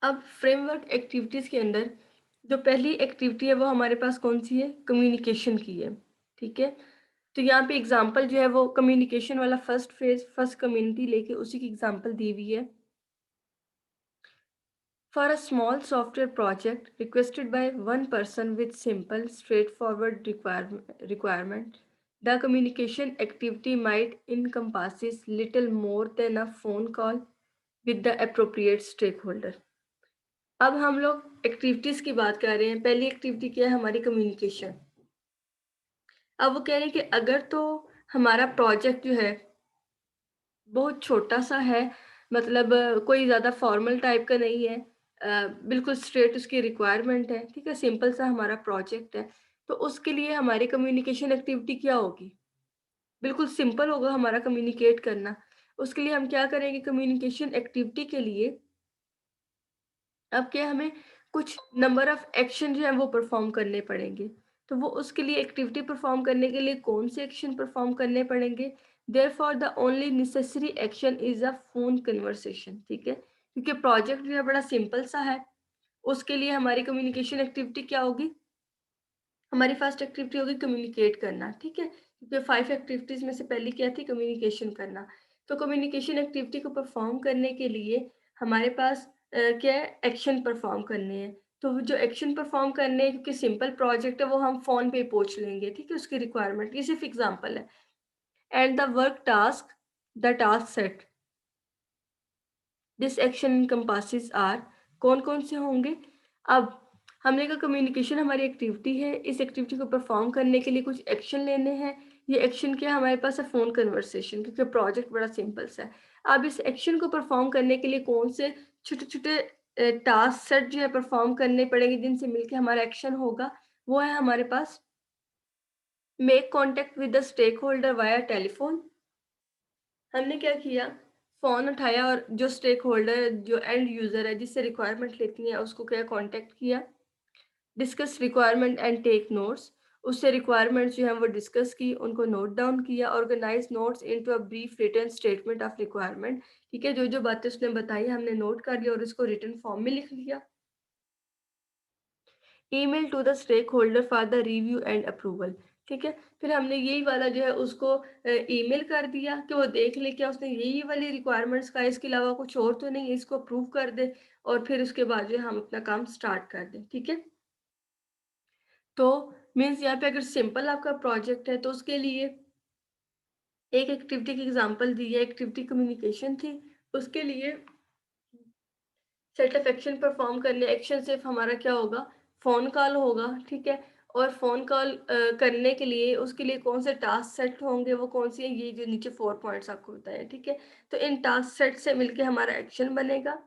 अब framework activities के अंदर जो पहली एक्टिविटी है वो हमारे पास कौन-सी है? कम्युनिकेशन की है, ठीक है? तो यहाँ पे एग्ज़ाम्पल जो है वो कम्युनिकेशन वाला फर्स्ट फेज़, फर्स्ट कम्युनिटी लेके उसी की एग्ज़ाम्पल दी हुई है। For a small software project requested by one person with simple, straightforward requirement, the communication activity might encompasses little more than a phone call with the appropriate stakeholder. अब हम लोग activities की बात कर रहे हैं। पहली एक्टिविटी क्या है? हमारी कम्युनिकेशन। अब वो कह रहे हैं कि अगर तो हमारा प्रोजेक्ट जो है बहुत छोटा-सा है, मतलब कोई ज़्यादा फॉर्मल टाइप का नहीं है, बिल्कुल स्ट्रेट उसकी रिक्वायरमेंट है, ठीक है? सिंपल सा हमारा प्रोजेक्ट है, तो उसके लिए हमारी कम्युनिकेशन एक्टिविटी क्या होगी? बिल्कुल सिंपल होगा हमारा कम्युनिकेट करना। उसके लिए हम क्या करेंगे? कम्युनिकेशन एक्टिविटी के लिए अब क्या हमें कुछ नंबर ऑफ एक्शन जो है वो परफॉर्म करने पड़ेंगे। तो वो उसके लिए एक्टिविटी परफॉर्म करने के लिए कौन से एक्शन परफॉर्म करने पड़ेंगे? Therefore the only necessary action is a phone conversation, ठीक है? क्योंकि प्रोजेक्ट जो है बड़ा सिंपल सा है, उसके लिए हमारी कम्युनिकेशन एक्टिविटी क्या होगी? हमारी फर्स्ट एक्टिविटी होगी कम्युनिकेट करना, ठीक है? क्योंकि 5 एक्टिविटीज़ में से पहली क्या थी? कम्युनिकेशन करना। तो कम्युनिकेशन एक्टिविटी को परफ़ॉर्म करने के लिए हमारे पास क्या है? एक्शन परफ़ॉर्म करने हैं। तो वो जो एक्शन परफ़ॉर्म करने हैं, क्योंकि सिंपल प्रोजेक्ट है, वो हम फ़ोन पे ही पूछ लेंगे, ठीक है? उसकी रिक्वायरमेंट, ये सिर्फ़ एग्ज़ाम्पल है। And the work task, the task set, this action encompasses are, कौन-कौन से होंगे? अब हमने कहा कम्युनिकेशन हमारी एक्टिविटी है, इस एक्टिविटी को परफॉर्म करने के लिए कुछ एक्शन लेने हैं। ये एक्शन क्या है? हमारे पास है फ़ोन कन्वर्सेशन, क्योंकि प्रोजेक्ट बड़ा सिंपल सा है। अब इस एक्शन को परफॉर्म करने के लिए कौन से छोटे-छोटे टास्क सेट जो है परफॉर्म करने पड़ेंगे जिनसे मिलके हमारा एक्शन होगा, वो है हमारे पास make contact with the stakeholder via telephone. हमने क्या किया? फ़ोन उठाया और जो स्टेक होल्डर, जो एंड यूज़र है, जिससे रिक्वायरमेंट लेती है, उसको क्या कॉन्टैक्ट किया। Discuss requirement and take notes, उससे रिक्वायरमेंट्स जो हैं वो डिस्कस की, उनको नोट डाउन किया। Organise notes into a brief written statement of requirement, ठीक है? जो-जो बातें उसने बताई हमने नोट कर लिया और इसको रिटन फॉर्म में लिख लिया। Email to the stakeholder for the review and approval, ठीक है? फिर हमने यही वाला जो है उसको ईमेल कर दिया कि वो देख ले क्या उसने यही वाली रिक्वायरमेंट्स का है, इसके अलावा कुछ और तो नहीं है, इसको अप्रूव कर दे और फिर उसके बाद जो है हम अपना काम स्टार्ट कर दें, ठीक है? तो मीन्स यहाँ पे अगर सिंपल आपका प्रोजेक्ट है तो उसके लिए एक एक्टिविटी की एग्जांपल दी है, एक्टिविटी कम्युनिकेशन थी। उसके लिए सेट ऑफ एक्शन परफॉर्म करने, एक्शन सिर्फ हमारा क्या होगा? फ़ोन कॉल होगा, ठीक है? और फ़ोन कॉल करने के लिए उसके लिए कौन से टास्क सेट होंगे, वो कौन सी हैं? ये जो नीचे 4 पॉइंट्स आपको बताए हैं, ठीक है? तो इन टास्क सेट से मिलके हमारा एक्शन बनेगा।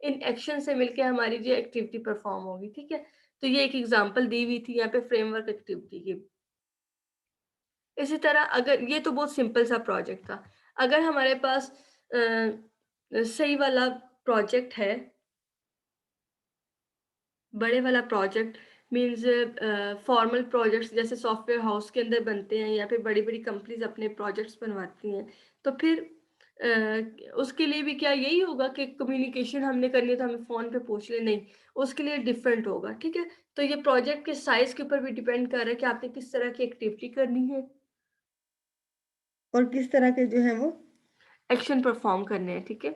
इन एक्शन से मिलके हमारी जो एक्टिविटी परफॉर्म होगी, ठीक है? तो ये एक एग्जांपल दी हुई थी यहाँ पे फ्रेमवर्क एक्टिविटी की। इसी तरह अगर ये तो बहुत सिंपल सा प्रोजेक्ट था। अगर हमारे पास सही वाला प्रोजेक्ट है, बड़े वाला प्रोजेक्ट मीन्स फॉर्मल प्रोजेक्ट्स जैसे सॉफ्टवेयर हाउस के अंदर बनते हैं या फिर बड़ी-बड़ी कंपनीज़ अपने प्रोजेक्ट्स बनवाती हैं। तो फिर उसके लिए भी क्या यही होगा कि कम्युनिकेशन हमने करनी है तो हमें फ़ोन पे पूछ लें? नहीं, उसके लिए डिफरेंट होगा, ठीक है? तो ये प्रोजेक्ट के साइज़ के ऊपर भी डिपेंड कर रहा है कि आपने किस तरह की एक्टिविटी करनी है और किस तरह के जो है वो एक्शन परफॉर्म करने हैं, ठीक है?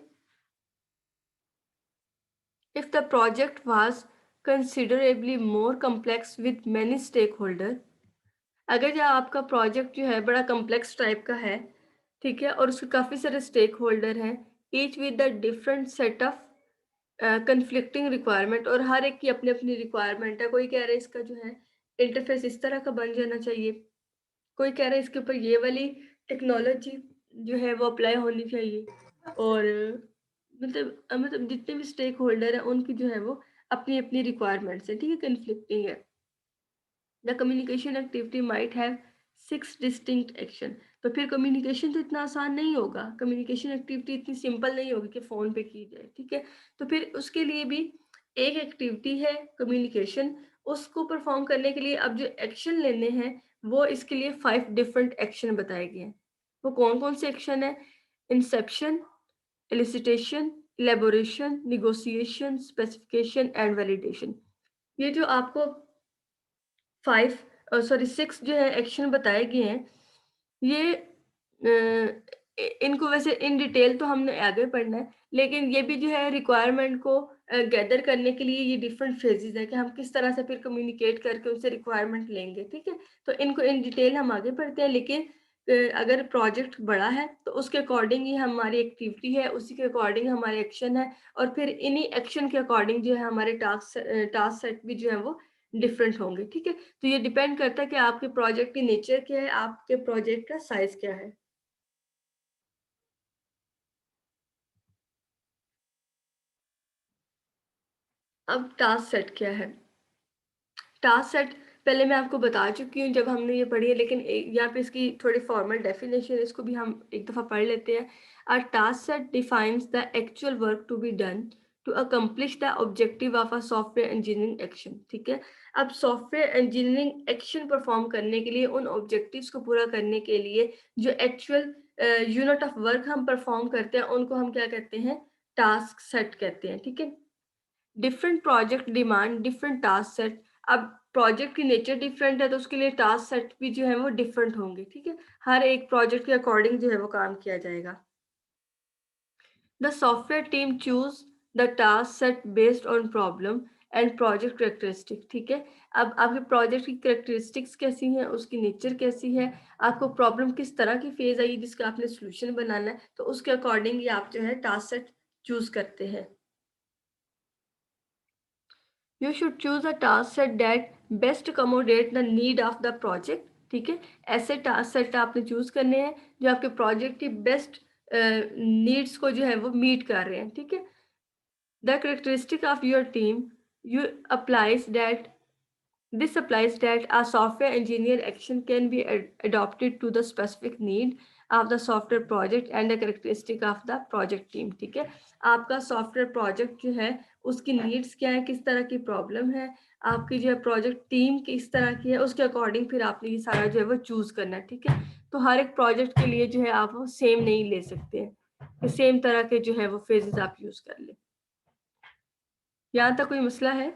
If the project was considerably more complex with many stakeholder, अगर जो आपका प्रोजेक्ट जो है बड़ा कॉम्प्लेक्स टाइप का है, ठीक है? और उसके काफ़ी सारे स्टेक होल्डर हैं, each with the different set of conflicting requirement, और हर एक की अपनी-अपनी रिक्वायरमेंट है। कोई कह रहा है इसका जो है इंटरफ़ेस इस तरह का बन जाना चाहिए, कोई कह रहा है इसके ऊपर ये वाली टेक्नोलॉजी जो है वो अप्लाई होनी चाहिए, और मतलब जितने भी स्टेक होल्डर हैं उनकी जो है वो अपनी-अपनी रिक्वायरमेंट्स हैं, ठीक है? कन्फ्लिक्टिंग है। The communication activity might have 6 distinct action. तो फिर कम्युनिकेशन तो इतना आसान नहीं होगा, कम्युनिकेशन एक्टिविटी इतनी सिंपल नहीं होगी कि फ़ोन पे की जाए, ठीक है? तो फिर उसके लिए भी एक एक्टिविटी है कम्युनिकेशन, उसको परफ़ॉर्म करने के लिए अब जो एक्शन लेने हैं, वो इसके लिए 5 डिफरेंट एक्शन बताए गए हैं। वो कौन-कौन से एक्शन हैं? Inception, elicitation, elaboration, negotiation, specification and validation. ये जो आपको 6 जो है एक्शन बताए गए हैं, ये इनको वैसे इन डिटेल तो हमने आगे पढ़ना है, लेकिन ये भी जो है रिक्वायरमेंट को गैदर करने के लिए ये डिफरेंट फेजेस है कि हम किस तरह से फिर कम्युनिकेट करके उनसे रिक्वायरमेंट लेंगे, ठीक है? तो इनको इन डिटेल हम आगे पढ़ते हैं, लेकिन अगर प्रोजेक्ट बड़ा है तो उसके अकॉर्डिंग ही हमारी एक्टिविटी है, उसी के अकॉर्डिंग हमारे एक्शन है, और फिर इन्हीं एक्शन के अकॉर्डिंग जो है हमारे टास्क सेट भी जो है वो डिफरेंट होंगे, ठीक है? तो ये डिपेंड करता है कि आपके प्रोजेक्ट की नेचर क्या है, आपके प्रोजेक्ट का साइज क्या है। अब टास्क सेट क्या है? टास्क सेट पहले मैं आपको बता चुकी हूँ जब हमने ये पढ़ी है, लेकिन यहाँ पे इसकी थोड़ी फॉर्मल डेफिनेशन है, इसको भी हम एक दफ़ा पढ़ लेते हैं। A task set defines the actual work to be done to accomplish the objective of a software engineering action, ठीक है? अब सॉफ्टवेयर इंजीनियरिंग एक्शन परफॉर्म करने के लिए, उन ऑब्जेक्टिव्स को पूरा करने के लिए जो एक्चुअल यूनिट ऑफ वर्क हम परफॉर्म करते हैं, उनको हम क्या कहते हैं? टास्क सेट कहते हैं, ठीक है? Different project demand different task set. अब प्रोजेक्ट की नेचर डिफरेंट है तो उसके लिए टास्क सेट भी जो है वो डिफरेंट होंगे, ठीक है? हर एक प्रोजेक्ट के अकॉर्डिंग जो है वो काम किया जाएगा। The software team choose the task set based on problem and project characteristic, ठीक है? अब आपके प्रोजेक्ट की करेक्टरिस्टिक्स कैसी हैं, उसकी नेचर कैसी है, आपको प्रॉब्लम किस तरह की फेज आई जिसका आपने सोल्यूशन बनाना है, तो उसके अकॉर्डिंग ही आप जो है टास्क सेट चूज करते हैं। You should choose a task set that best accommodate the need of the project, ठीक है? ऐसे टास्क सेट आपने चूज करने हैं जो आपके प्रोजेक्ट की बेस्ट नीड्स को जो है वो मीट कर रहे हैं, ठीक है? The characteristic of your team you applies that This applies that a software engineer action can be adopted to the specific need of the software project and the characteristic of the project team, ठीक है? आपका software project जो है उसकी needs क्या है, किस तरह की प्रॉब्लम है, आपकी जो है प्रोजेक्ट टीम किस तरह की है, उसके अकॉर्डिंग फिर आपने ये सारा जो है वो चूज करना है, ठीक है? तो हर एक प्रोजेक्ट के लिए जो है आप वो सेम नहीं ले सकते हैं, सेम तरह के जो है वो फेजेस आप यूज कर ले। यहाँ तक कोई मसला है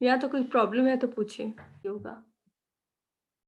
या तो कोई प्रॉब्लम है तो पूछें, होगा।